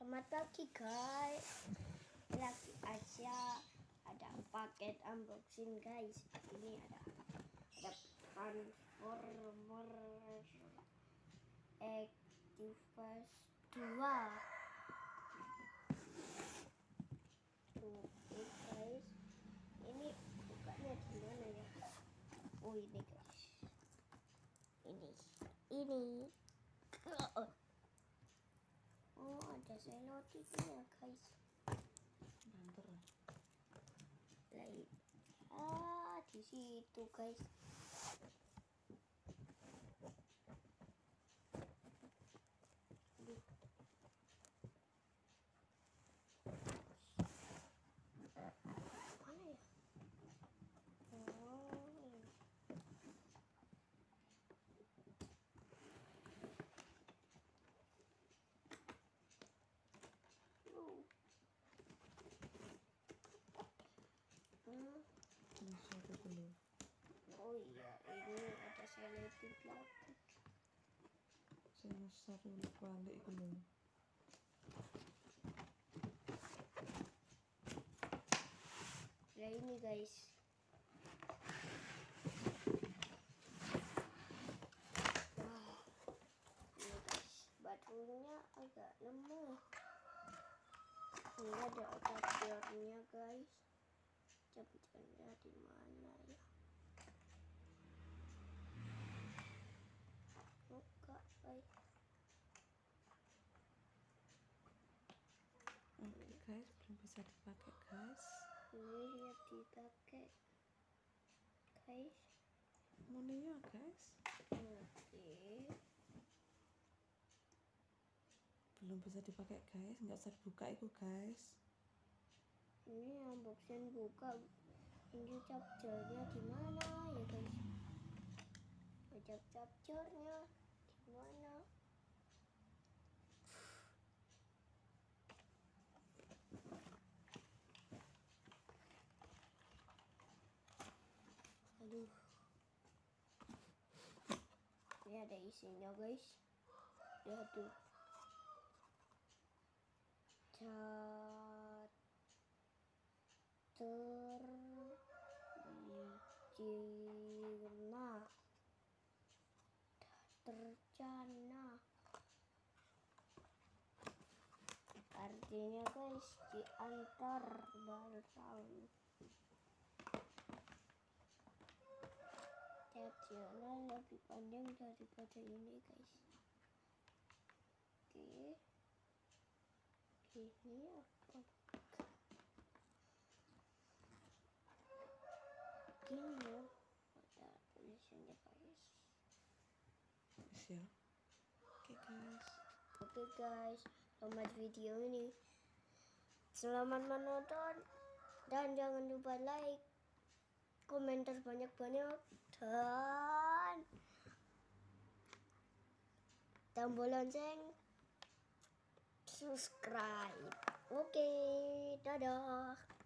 Selamat pagi guys. Lagi aja ada paket unboxing guys. Ini ada Transformer Activus 2. Oke guys. Ini bukanya gimana ya? Oh ini guys. Ini. Oh ada selotipnya guys. Banter. Di situ guys. Mana ya? Ini satu dulu. Oh iya, ini ada selotip lagi. Saya satu balik dulu. Nah ini guys. Ini guys, batunya agak lemah. Ini ada adaptornya guys. Jam-jamnya di mana ya? Buka guys. Oke guys, belum bisa dipakai guys. Ini lihat dipakai guys. Mana ya guys? Oke. Belum bisa dipakai guys, nggak usah dibuka itu guys. Ini unboxing buka. Ini chargernya di mana ya guys? Ada chargernya di mana? Aduh. Ini ada isinya guys. Lihat tuh. Tercana. Artinya guys diantar barang. Chargernya lebih panjang daripada ini guys. Oke. Ini apa? Gini ya. Ada tulisannya guys. Ya. Oke guys. Oke guys, selamat video ini. Selamat menonton dan jangan lupa like, komentar banyak-banyak dan tombol lonceng, subscribe. Oke, dadah.